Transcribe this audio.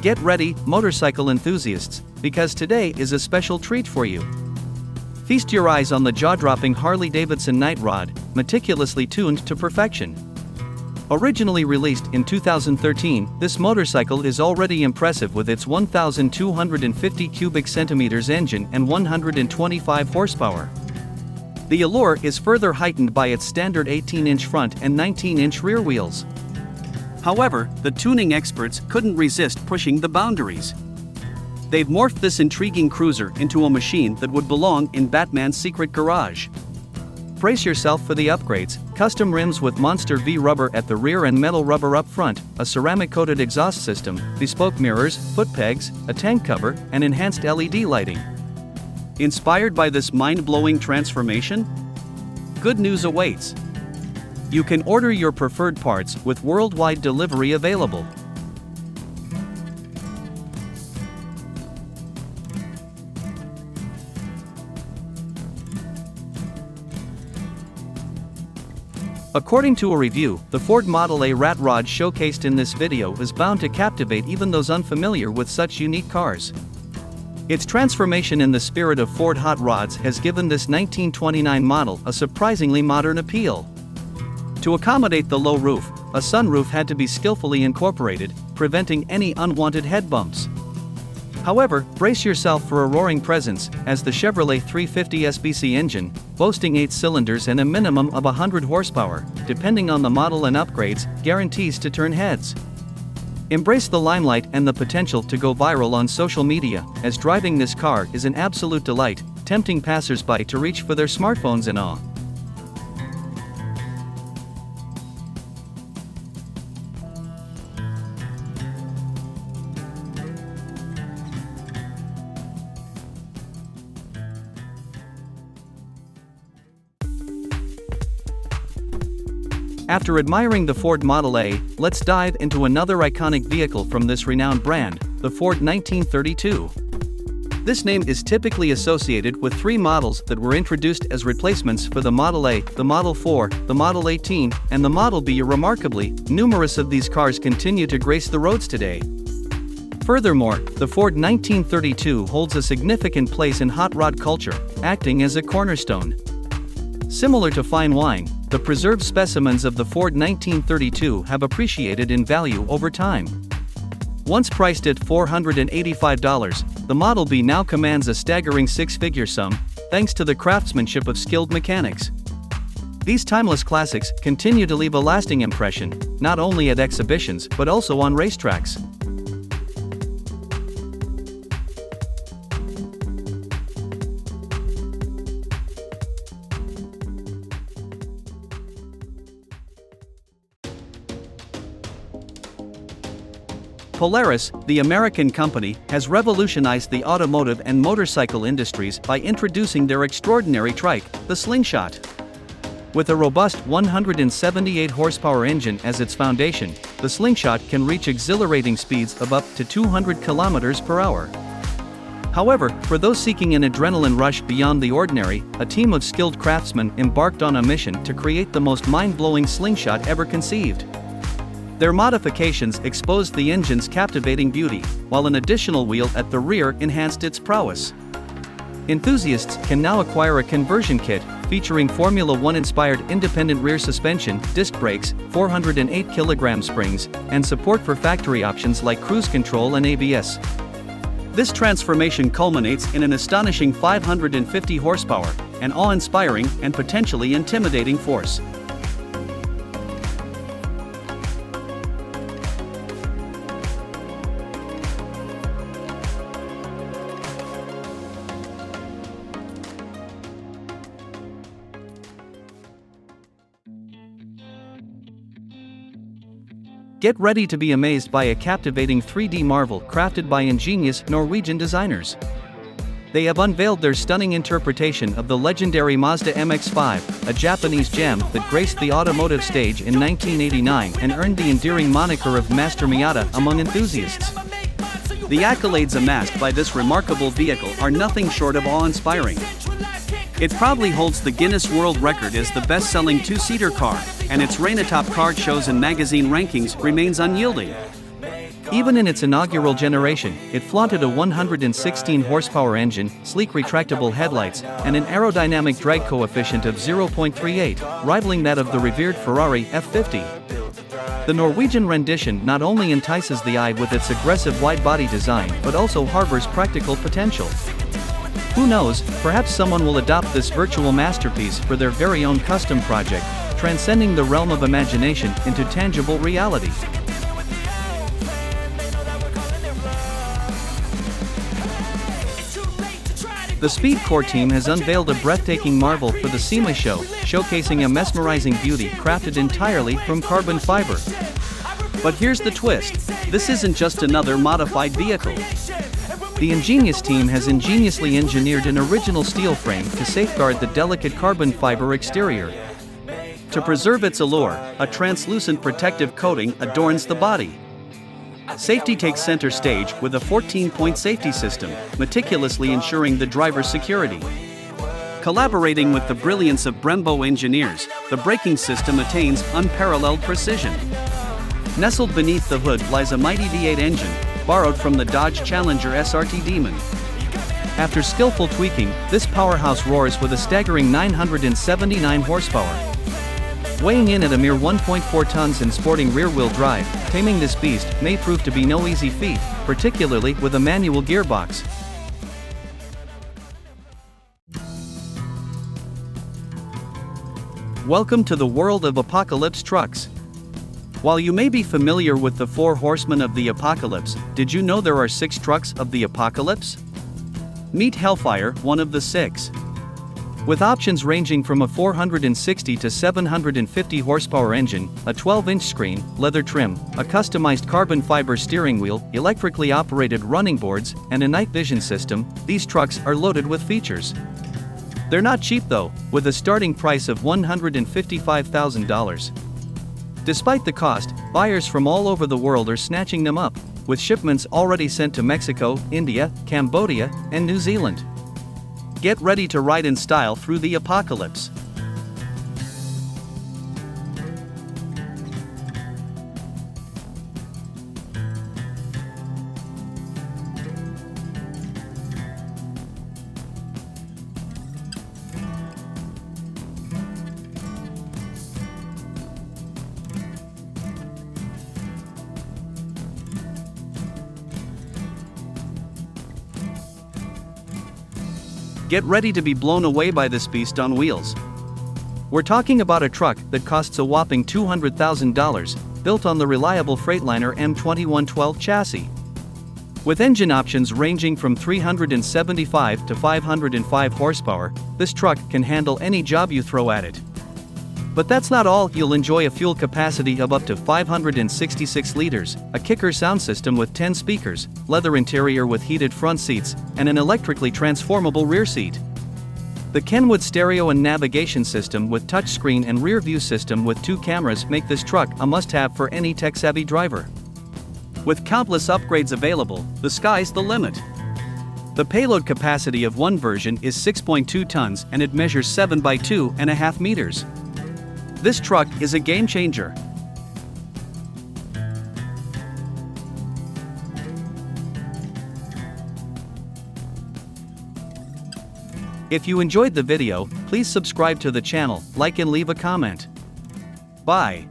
Get ready, motorcycle enthusiasts, because today is a special treat for you. Feast your eyes on the jaw-dropping Harley-Davidson Night Rod, meticulously tuned to perfection. Originally released in 2013, this motorcycle is already impressive with its 1,250 cubic centimeters engine and 125 horsepower. The allure is further heightened by its standard 18-inch front and 19-inch rear wheels. However, the tuning experts couldn't resist pushing the boundaries. They've morphed this intriguing cruiser into a machine that would belong in Batman's secret garage. Brace yourself for the upgrades: custom rims with monster V rubber at the rear and metal rubber up front, a ceramic-coated exhaust system, bespoke mirrors, foot pegs, a tank cover, and enhanced LED lighting. Inspired by this mind-blowing transformation? Good news awaits. You can order your preferred parts with worldwide delivery available. According to a review, the Ford Model A rat rod showcased in this video is bound to captivate even those unfamiliar with such unique cars. Its transformation in the spirit of Ford hot rods has given this 1929 model a surprisingly modern appeal. To accommodate the low roof, a sunroof had to be skillfully incorporated, preventing any unwanted head bumps. However, brace yourself for a roaring presence, as the Chevrolet 350 SBC engine, boasting 8 cylinders and a minimum of 100 horsepower, depending on the model and upgrades, guarantees to turn heads. Embrace the limelight and the potential to go viral on social media, as driving this car is an absolute delight, tempting passers-by to reach for their smartphones in awe. After admiring the Ford Model A, let's dive into another iconic vehicle from this renowned brand, the Ford 1932. This name is typically associated with 3 models that were introduced as replacements for the Model A, the Model 4, the Model 18, and the Model B. Remarkably, numerous of these cars continue to grace the roads today. Furthermore, the Ford 1932 holds a significant place in hot rod culture, acting as a cornerstone. Similar to fine wine, the preserved specimens of the Ford 1932 have appreciated in value over time. Once priced at $485, the Model B now commands a staggering 6-figure sum, thanks to the craftsmanship of skilled mechanics. These timeless classics continue to leave a lasting impression, not only at exhibitions but also on racetracks. Polaris, the American company, has revolutionized the automotive and motorcycle industries by introducing their extraordinary trike, the Slingshot. With a robust 178 horsepower engine as its foundation, the Slingshot can reach exhilarating speeds of up to 200 kilometers per hour. However, for those seeking an adrenaline rush beyond the ordinary, a team of skilled craftsmen embarked on a mission to create the most mind-blowing slingshot ever conceived. Their modifications exposed the engine's captivating beauty, while an additional wheel at the rear enhanced its prowess. Enthusiasts can now acquire a conversion kit, featuring Formula One-inspired independent rear suspension, disc brakes, 408 kg springs, and support for factory options like cruise control and ABS. This transformation culminates in an astonishing 550 horsepower, an awe-inspiring and potentially intimidating force. Get ready to be amazed by a captivating 3D marvel crafted by ingenious Norwegian designers. They have unveiled their stunning interpretation of the legendary Mazda MX-5, a Japanese gem that graced the automotive stage in 1989 and earned the endearing moniker of Master Miata among enthusiasts. The accolades amassed by this remarkable vehicle are nothing short of awe-inspiring. It proudly holds the Guinness World Record as the best-selling 2-seater car, and its reign atop car shows and magazine rankings remains unyielding. Even in its inaugural generation, it flaunted a 116 horsepower engine, sleek retractable headlights, and an aerodynamic drag coefficient of 0.38, rivaling that of the revered Ferrari F50. The Norwegian rendition not only entices the eye with its aggressive wide-body design but also harbors practical potential. Who knows, perhaps someone will adopt this virtual masterpiece for their very own custom project, transcending the realm of imagination into tangible reality. The Speed Core team has unveiled a breathtaking marvel for the SEMA show, showcasing a mesmerizing beauty crafted entirely from carbon fiber. But here's the twist: this isn't just another modified vehicle. The ingenious team has ingeniously engineered an original steel frame to safeguard the delicate carbon fiber exterior. To preserve its allure, a translucent protective coating adorns the body. Safety takes center stage with a 14-point safety system, meticulously ensuring the driver's security. Collaborating with the brilliance of Brembo engineers, the braking system attains unparalleled precision. Nestled beneath the hood lies a mighty V8 engine, borrowed from the Dodge Challenger SRT Demon. After skillful tweaking, this powerhouse roars with a staggering 979 horsepower. Weighing in at a mere 1.4 tons and sporting rear-wheel drive, taming this beast may prove to be no easy feat, particularly with a manual gearbox. Welcome to the world of apocalypse trucks. While you may be familiar with the 4 horsemen of the apocalypse, did you know there are 6 trucks of the apocalypse? Meet Hellfire, one of the 6. With options ranging from a 460 to 750 horsepower engine, a 12-inch screen, leather trim, a customized carbon fiber steering wheel, electrically operated running boards, and a night vision system, these trucks are loaded with features. They're not cheap though, with a starting price of $155,000. Despite the cost, buyers from all over the world are snatching them up, with shipments already sent to Mexico, India, Cambodia, and New Zealand. Get ready to ride in style through the apocalypse. Get ready to be blown away by this beast on wheels. We're talking about a truck that costs a whopping $200,000, built on the reliable Freightliner M2112 chassis. With engine options ranging from 375 to 505 horsepower, this truck can handle any job you throw at it. But that's not all. You'll enjoy a fuel capacity of up to 566 liters, a kicker sound system with 10 speakers, leather interior with heated front seats, and an electrically transformable rear seat. The Kenwood stereo and navigation system with touchscreen and rear view system with 2 cameras make this truck a must-have for any tech-savvy driver. With countless upgrades available, the sky's the limit. The payload capacity of one version is 6.2 tons and it measures 7 by 2.5 meters. This truck is a game changer. If you enjoyed the video, please subscribe to the channel, like and leave a comment. Bye.